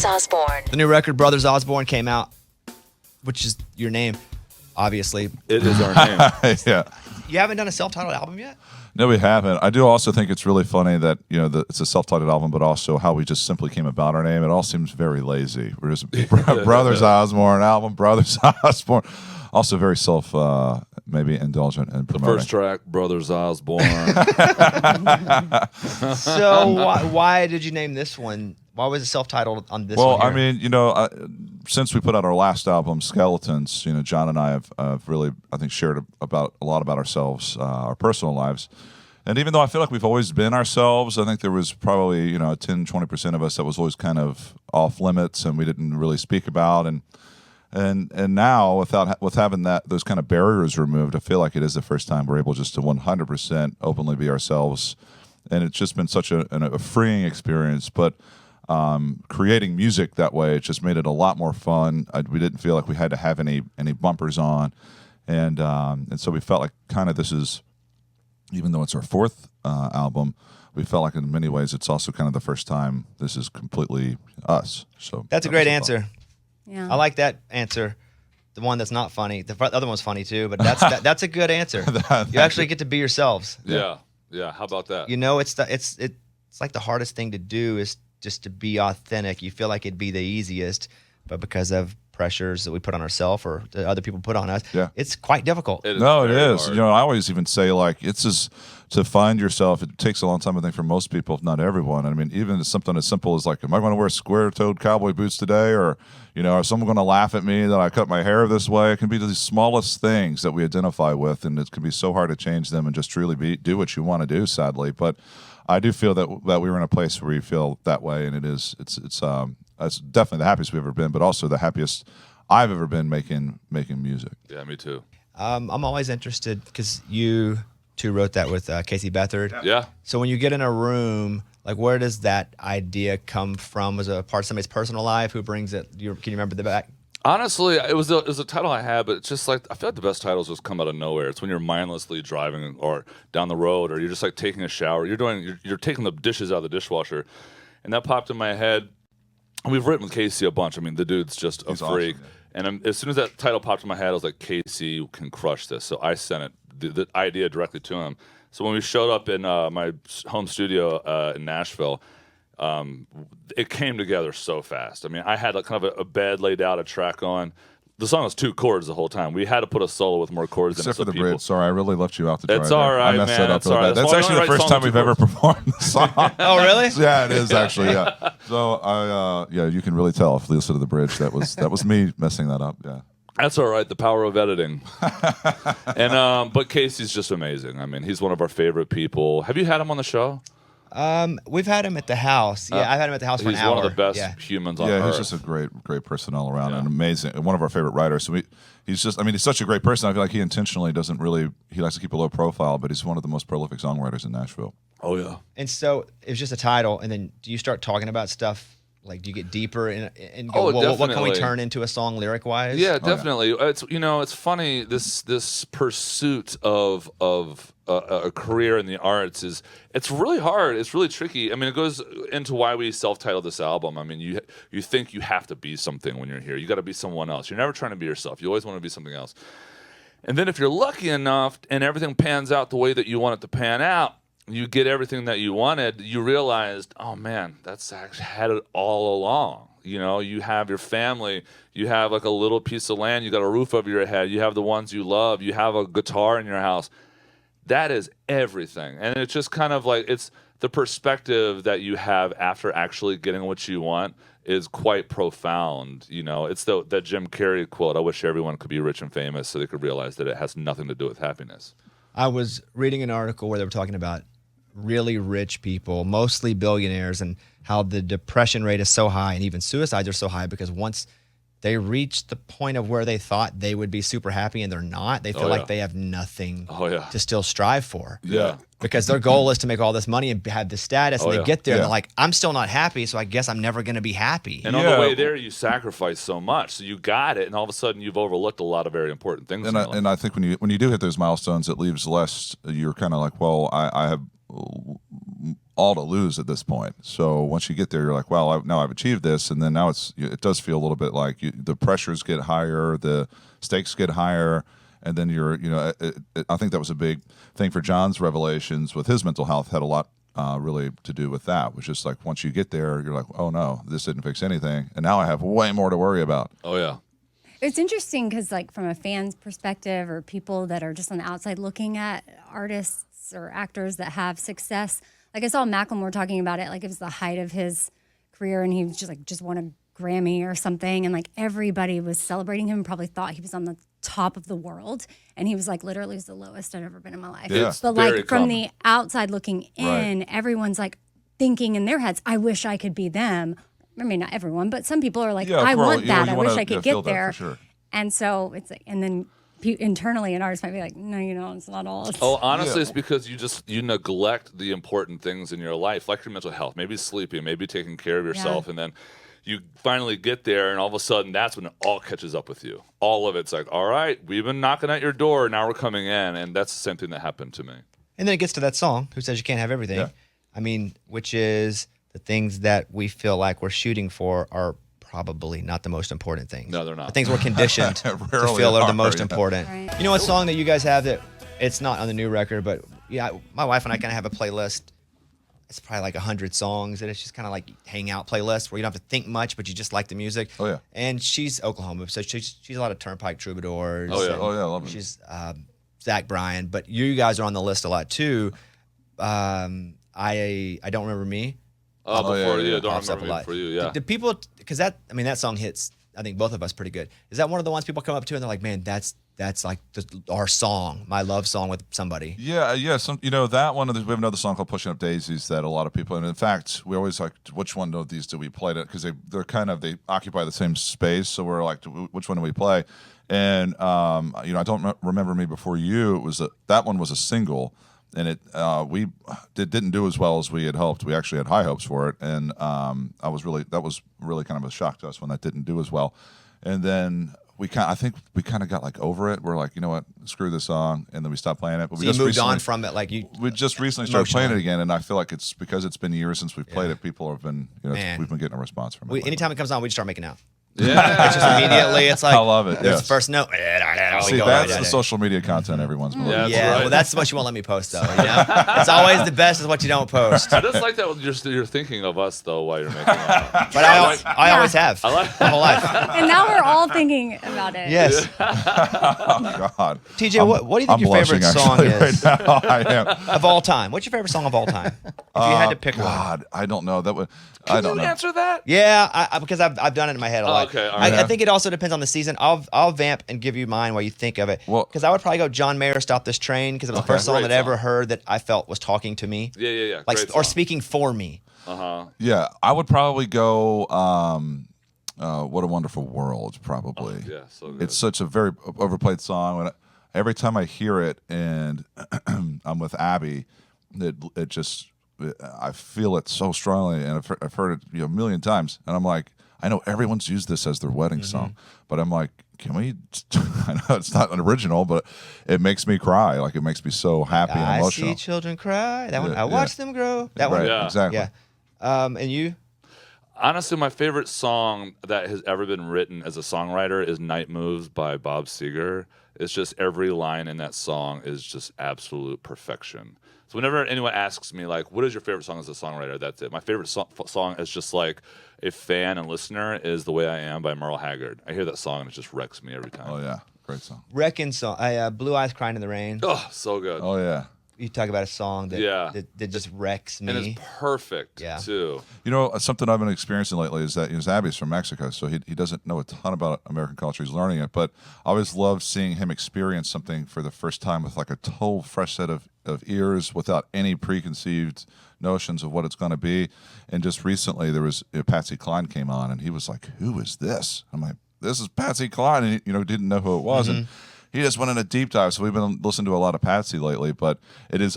Brothers Osborne. The new record, Brothers Osborne, came out, which is your name, obviously. It is our name. Yeah. You haven't done a self-titled album yet? No, we haven't. I do also think it's really funny that, it's a self-titled album, but also how we just simply came about our name. It all seems very lazy. We're just Brothers Osborne album, Brothers Osborne. Also very maybe indulgent and The promoting. first track, Brothers Osborne. So why did you name this one? Why was it self-titled on this one? Well, here? I mean, since we put out our last album, Skeletons, John and I have really, I think, shared a lot about ourselves, our personal lives. And even though I feel like we've always been ourselves, I think there was probably, 10, 20% of us that was always kind of off limits and we didn't really speak about. And now, with having those kind of barriers removed, I feel like it is the first time we're able just to 100% openly be ourselves. And it's just been such a freeing experience. But creating music that way, it just made it a lot more fun. We didn't feel like we had to have any bumpers on, and so we felt like kind of this is, even though it's our fourth album, we felt like in many ways it's also kind of the first time this is completely us. So that's a great answer. Yeah. I like that answer. The one that's not funny. The other one's funny too, but that's a good answer. You actually get to be yourselves. Yeah. How about that? It's like the hardest thing to do is just to be authentic. You feel like it'd be the easiest, but because of pressures that we put on ourselves or that other people put on us, it's quite difficult. It is No, it very is. hard. I always even say, like, it's just to find yourself. It takes a long time, I think, for most people, if not everyone. I mean, even something as simple as, like, am I going to wear square-toed cowboy boots today? Or, is someone going to laugh at me that I cut my hair this way? It can be the smallest things that we identify with, and it can be so hard to change them and just truly do what you want to do, sadly. But I do feel that we were in a place where you feel that way, and it's definitely the happiest we've ever been, but also the happiest I've ever been making music. Yeah, me too. I'm always interested because you two wrote that with Casey Beathard. Yeah. So when you get in a room, like, where does that idea come from? Was it a part of somebody's personal life? Who brings it? Can you remember the back? Honestly, it was a title I had, but it's just like I feel like the best titles just come out of nowhere. It's when you're mindlessly driving or down the road, or you're just like taking a shower. You're taking the dishes out of the dishwasher, and that popped in my head. And we've written with Casey a bunch. I mean, the dude's just a freak. Awesome, And as soon as that title popped in my head, I was like, Casey can crush this. So I sent the idea directly to him. So when we showed up in my home studio in Nashville, it came together so fast. I mean, I had kind of a bed laid out, a track on. The song was 2 chords the whole time. We had to put a solo with more chords in it. Except for the people... bridge. Sorry, I really left you out to dry. It's all right, I messed man. that up It's really all right. bad. That's That's why actually I the only first write time songs we've with ever performed the song. Oh, really? Yeah, it is actually. Yeah. So you can really tell if you listen to the bridge. That was me messing that up. Yeah. That's all right. The power of editing. And but Casey's just amazing. I mean, he's one of our favorite people. Have you had him on the show? We've had him at the house. Yeah, I've had him at the house for an He's hour. one of the best humans on Yeah, earth. he's just a great person all around and amazing. One of our favorite writers. So he's such a great person. I feel like he intentionally he likes to keep a low profile, but he's one of the most prolific songwriters in Nashville. Oh, yeah. And so it was just a title, and then do you start talking about stuff? Like, do you get deeper and go, well, what can we turn into a song lyric-wise? Yeah, definitely. It's funny, this pursuit of a career in the arts it's really hard. It's really tricky. I mean, it goes into why we self-titled this album. I mean, you think you have to be something when you're here. You got to be someone else. You're never trying to be yourself. You always want to be something else. And then if you're lucky enough and everything pans out the way that you want it to pan out, you get everything that you wanted, you realized, oh man, that's actually had it all along. You have your family, you have like a little piece of land, you got a roof over your head, you have the ones you love, you have a guitar in your house. That is everything. And it's just kind of like, it's the perspective that you have after actually getting what you want is quite profound. It's that Jim Carrey quote, I wish everyone could be rich and famous so they could realize that it has nothing to do with happiness. I was reading an article where they were talking about really rich people, mostly billionaires, and how the depression rate is so high and even suicides are so high because once they reach the point of where they thought they would be super happy and they're not, they feel like they have nothing to still strive for. Yeah. Because their goal is to make all this money and have this status, and they get there and they're like, I'm still not happy, so I guess I'm never going to be happy. And on the way there, you sacrifice so much. So you got it, and all of a sudden you've overlooked a lot of very important things. And I think when you do hit those milestones, it leaves less. You're kind of like, well, I have all to lose at this point. So once you get there, you're like, well, now I've achieved this, and then now it does feel a little bit like the pressures get higher, the stakes get higher, and then I think that was a big thing for John's revelations with his mental health had a lot really to do with that. Which is like once you get there, you're like, oh no, this didn't fix anything, and now I have way more to worry about. Oh yeah. It's interesting because, like, from a fan's perspective or people that are just on the outside looking at artists or actors that have success, like I saw Macklemore talking about it, like it was the height of his career and he was just won a Grammy or something. And like everybody was celebrating him and probably thought he was on the top of the world. And he was like, literally was the lowest I've ever been in my life. Yeah. But like from the outside looking in, everyone's like thinking in their heads, I wish I could be them. I mean, not everyone, but some people are like, I want that. I wish I could get there. For sure. And so it's like, and then internally an artist might be like, no, it's not all. Oh, honestly, it's because you neglect the important things in your life, like your mental health, maybe sleeping, maybe taking care of yourself, and then you finally get there, and all of a sudden, that's when it all catches up with you. All of it's like, all right, we've been knocking at your door, now we're coming in, and that's the same thing that happened to me. And then it gets to that song, Who Says You Can't Have Everything? Yeah. I mean, which is the things that we feel like we're shooting for are probably not the most important things. No, they're not. The things we're conditioned to Rarely feel are the are, most yeah. important. Right. You know what song that you guys have that it's not on the new record, but yeah, my wife and I kind of have a playlist. It's probably like 100 songs, and it's just kind of like hangout playlist where you don't have to think much, but you just like the music. Oh yeah. And she's Oklahoma, so she's a lot of Turnpike Troubadours. Oh, yeah. and Oh, yeah, I love it. She's Zach Bryan, but you guys are on the list a lot too. I Don't Remember Me. Before yeah. Don't Pops up Remember a Me lot. for you, yeah. Do people, because that song hits, I think both of us pretty good. Is that one of the ones people come up to and they're like, man, that's like our song, my love song with somebody? Yeah. That one. We have another song called "Pushing Up Daisies" that a lot of people. And in fact, we always like, which one of these do we play? Because they occupy the same space. So we're like, which one do we play? And I don't remember me before you. It was that one was a single, and it didn't do as well as we had hoped. We actually had high hopes for it, and that was really kind of a shock to us when that didn't do as well. And then I think we kind of got like over it. We're like, you know what, screw this song, and then we stopped playing it. But So you moved on from it, like you. We just recently started playing it again, and I feel like it's because it's been years since we've played it. People have been, we've been getting a response from it. Anytime it comes on, we just start making out. Yeah. It's just immediately, it's like, I love it. There's Yes. the first note. See, that's the social media content everyone's been looking Yeah, right. well, that's what you won't let me post, though. You know? It's always the best is what you don't post. I just like that you're thinking of us, though, while you're making out. But I always have my whole life. And now we're all thinking about it. Yes. Oh God, TJ, what do you think I'm your favorite blushing, song actually, is right now. I am. of all time? What's your favorite song of all time? If you had to pick one. God, I don't know. I Can don't you know. answer that? Yeah, because I've done it in my head a lot. Okay, all right. I think it also depends on the season. I'll vamp and give you mine while you think of it. Well- Because I would probably go John Mayer, "Stop This Train," because it was the first song Great that I ever song. heard that I felt was talking to me. Yeah. Like Great or song. speaking for me. Yeah, I would probably go. What a Wonderful World, probably. Yeah, so good. It's such a very overplayed song. Every time I hear it, and I'm with Abby, it just I feel it so strongly, and I've heard it a million times, and I'm like, I know everyone's used this as their wedding song, but I'm like, can we? I know it's not an original, but it makes me cry. Like it makes me so happy and I emotional. see children cry. That one. Yeah, I watch them grow. That Right, one. Yeah. exactly. Yeah. And you? Honestly, my favorite song that has ever been written as a songwriter is "Night Moves" by Bob Seger. It's just every line in that song is just absolute perfection. So whenever anyone asks me, like, what is your favorite song as a songwriter, that's it. My favorite song is just like a fan and listener is "The Way I Am" by Merle Haggard. I hear that song and it just wrecks me every time. Oh yeah, great song. Wrecking song. Blue Eyes Crying in the Rain. Oh, so good. Oh yeah. You talk about a song that just wrecks me. And it's perfect, Yeah. too. You know, something I've been experiencing lately is that Abby's from Mexico, so he doesn't know a ton about American culture. He's learning it, but I always love seeing him experience something for the first time with like a total fresh set of ears without any preconceived notions of what it's going to be. And just recently there was Patsy Cline came on, and he was like, "Who is this?" I'm like, "This is Patsy Cline," and he, didn't know who it was. And he just went in a deep dive. So we've been listening to a lot of Patsy lately, but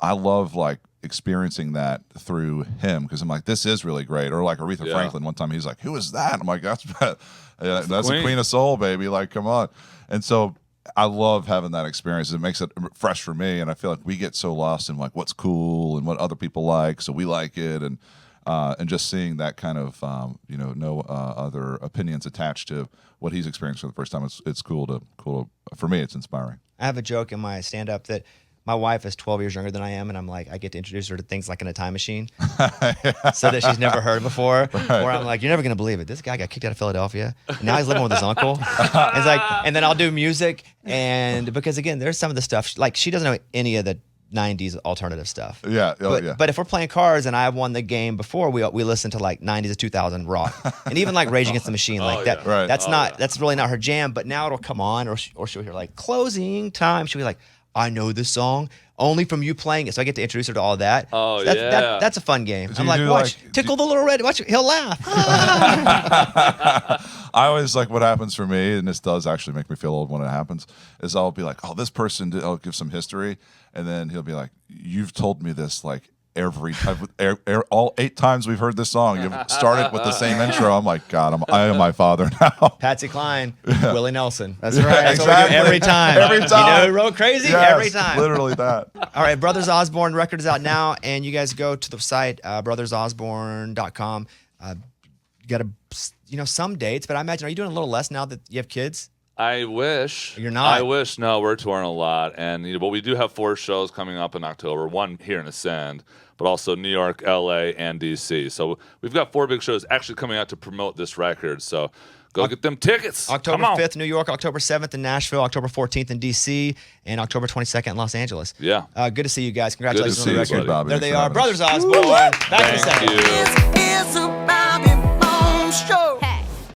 I love like experiencing that through him because I'm like, this is really great. Or like Aretha Franklin, one time he's like, "Who is that?" I'm like, that's a Queen. Queen of Soul, baby. Like, come on. And so I love having that experience. It makes it fresh for me, and I feel like we get so lost in like what's cool and what other people like, so we like it, and just seeing that kind of no other opinions attached to what he's experienced for the first time. It's cool to for me. It's inspiring. I have a joke in my stand-up that my wife is 12 years younger than I am, and I'm like, I get to introduce her to things like in a time machine, so that she's never heard before. Right. Or I'm like, you're never gonna believe it. This guy got kicked out of Philadelphia, and now he's living with his uncle. It's like, and then I'll do music, and because again, there's some of the stuff like she doesn't know any of the 90s alternative stuff. Yeah. But if we're playing cards and I won the game before, we listen to like 90s to 2000 rock, and even like Rage Against the Machine, like that. Right. That's really not her jam. But now it'll come on, or she'll hear like closing time. She'll be like, I know this song only from you playing it, so I get to introduce her to all of that. Oh, so that's a fun game. I'm like, watch, tickle the little red. Watch, he'll laugh. I always like what happens for me, and this does actually make me feel old when it happens, is I'll be like, oh, this person I'll give some history, and then he'll be like, you've told me this like every time, all 8 times we've heard this song. You've started with the same intro. I'm like, God, I am my father now. Patsy Cline, Willie Nelson. That's right. That's exactly. what we do every time. Every time. You know who wrote Crazy? Yes, every time. Literally that. All right, Brothers Osborne record is out now, and you guys go to the site, brothersosborne.com. You got some dates, but I imagine, are you doing a little less now that you have kids? I wish. You're not? I wish. No, we're touring a lot. And but we do have 4 shows coming up in October. 1 here in Ascend, but also New York, LA, and DC. So we've got 4 big shows actually coming out to promote this record. So go get them tickets. October 5th, New York, October 7th in Nashville, October 14th in DC, and October 22nd in Los Angeles. Yeah. Good to see you guys. Congratulations on the Good to see record. you, buddy. There they are. Thanks for having Brothers Osborne. Back in a second. Thank you.